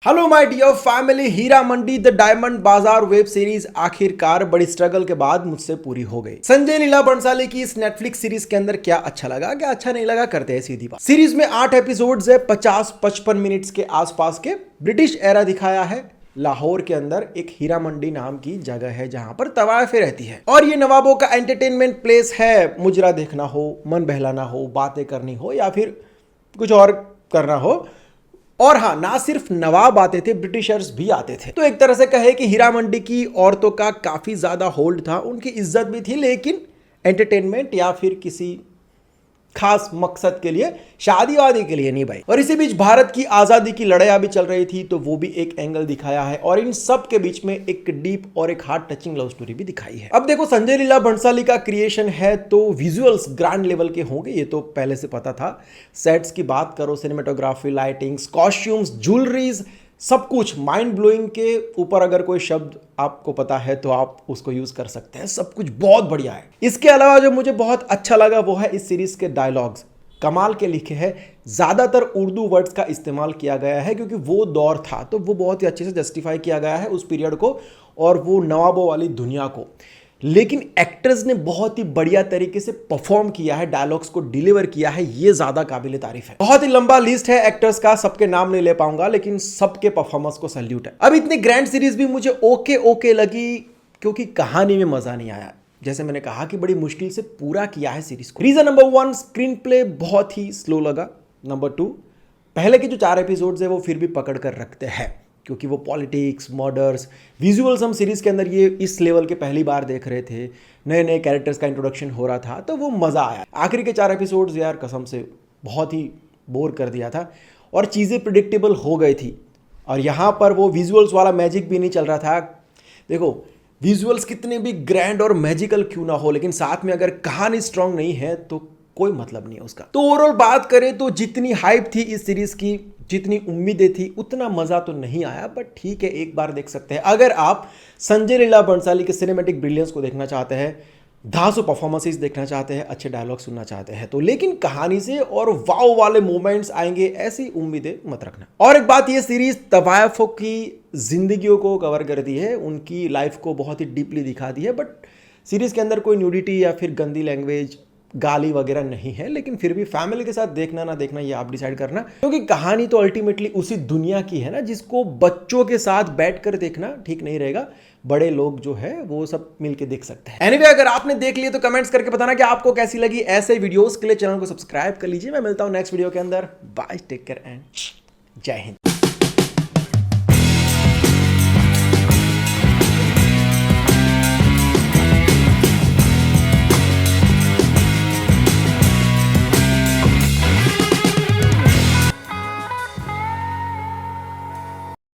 Hello my dear family, Heera Mandi the diamond bazaar web series आखिरकार बड़ी struggle के बाद मुझसे पूरी हो गई। संजय लीला भंसाली की इस नेटफ्लिक्स सीरीज के अंदर क्या अच्छा लगा क्या अच्छा नहीं लगा करते हैं सीधी बात। सीरीज में 8 एपिसोड्स है, 50-55 मिनट्स के आसपास के। ब्रिटिश एरा दिखाया है। लाहौर के अंदर एक हीरा मंडी नाम की जगह है जहां पर तवायफें रहती है और ये नवाबों का एंटरटेनमेंट प्लेस है। मुजरा देखना हो, मन बहलाना हो, बातें करनी हो या फिर कुछ और करना हो। और हाँ, ना सिर्फ नवाब आते थे, ब्रिटिशर्स भी आते थे। तो एक तरह से कहे कि हीरा मंडी की औरतों का काफी ज्यादा होल्ड था, उनकी इज्जत भी थी, लेकिन एंटरटेनमेंट या फिर किसी खास मकसद के लिए, शादी वादी के लिए नहीं भाई। और इसी बीच भारत की आजादी की लड़ाई भी चल रही थी, तो वो भी एक एंगल दिखाया है और इन सब के बीच में एक डीप और एक हार्ट टचिंग लव स्टोरी भी दिखाई है। अब देखो, संजय लीला भंसाली का क्रिएशन है तो विजुअल्स ग्रैंड लेवल के होंगे, ये तो पहले से पता था। सेट्स की बात करो, सिनेमेटोग्राफी, लाइटिंग्स, कॉस्ट्यूम्स, ज्वेलरीज, सब कुछ माइंड ब्लोइंग के ऊपर अगर कोई शब्द आपको पता है तो आप उसको यूज कर सकते हैं। सब कुछ बहुत बढ़िया है। इसके अलावा जो मुझे बहुत अच्छा लगा वो है इस सीरीज के डायलॉग्स। कमाल के लिखे हैं। ज्यादातर उर्दू वर्ड्स का इस्तेमाल किया गया है क्योंकि वो दौर था, तो वो बहुत ही अच्छे से जस्टिफाई किया गया है उस पीरियड को और वो नवाबों वाली दुनिया को। लेकिन एक्टर्स ने बहुत ही बढ़िया तरीके से परफॉर्म किया है, डायलॉग्स को डिलीवर किया है, ये ज्यादा काबिल तारीफ है। बहुत ही लंबा लिस्ट है एक्टर्स का, सबके नाम नहीं ले पाऊंगा, लेकिन सबके परफॉर्मेंस को सैल्यूट है। अब इतनी ग्रैंड सीरीज भी मुझे ओके लगी क्योंकि कहानी में मजा नहीं आया। जैसे मैंने कहा कि बड़ी मुश्किल से पूरा किया है सीरीज को। रीजन नंबर 1, स्क्रीन प्ले बहुत ही स्लो लगा। नंबर 2, पहले के जो 4 एपिसोड्स है वो फिर भी पकड़ कर रखते हैं क्योंकि वो पॉलिटिक्स, मर्डर्स, विजुअल्स हम सीरीज के अंदर ये इस लेवल के पहली बार देख रहे थे। नए नए कैरेक्टर्स का इंट्रोडक्शन हो रहा था, तो वो मज़ा आया। आखिरी के 4 एपिसोड्स यार कसम से बहुत ही बोर कर दिया था और चीज़ें प्रिडिक्टेबल हो गई थी। और यहाँ पर वो विजुअल्स वाला मैजिक भी नहीं चल रहा था। देखो, विजुअल्स कितने भी ग्रैंड और मैजिकल क्यों ना हो, लेकिन साथ में अगर कहानी स्ट्रांग नहीं है तो कोई मतलब नहीं है उसका। तो ओवरऑल बात करें तो जितनी हाइप थी इस सीरीज की, जितनी उम्मीदें थी, उतना मजा तो नहीं आया, बट ठीक है, एक बार देख सकते हैं। अगर आप संजय लीला भंसाली के सिनेमैटिक ब्रिलियंस को देखना चाहते हैं, धांसू परफॉर्मेंसेस देखना चाहते हैं, अच्छे डायलॉग सुनना चाहते हैं तो, लेकिन कहानी से और वाव वाले मोमेंट्स आएंगे ऐसी उम्मीदें मत रखना। और एक बात, ये सीरीज तवायफों की जिंदगियों को कवर कर दी है, उनकी लाइफ को बहुत ही डीपली दिखा दी है। बट सीरीज के अंदर कोई न्यूडिटी या फिर गंदी लैंग्वेज, गाली वगैरह नहीं है, लेकिन फिर भी फैमिली के साथ देखना ना देखना ये आप डिसाइड करना, क्योंकि कहानी तो अल्टीमेटली उसी दुनिया की है ना, जिसको बच्चों के साथ बैठकर देखना ठीक नहीं रहेगा। बड़े लोग जो है वो सब मिलके देख सकते हैं। एनीवे, अगर आपने देख लिया तो कमेंट्स करके बताना कि आपको कैसी लगी। ऐसे वीडियोस के लिए चैनल को सब्सक्राइब कर लीजिए। मैं मिलता हूं नेक्स्ट वीडियो के अंदर। बाय, टेक केयर एंड जय हिंद।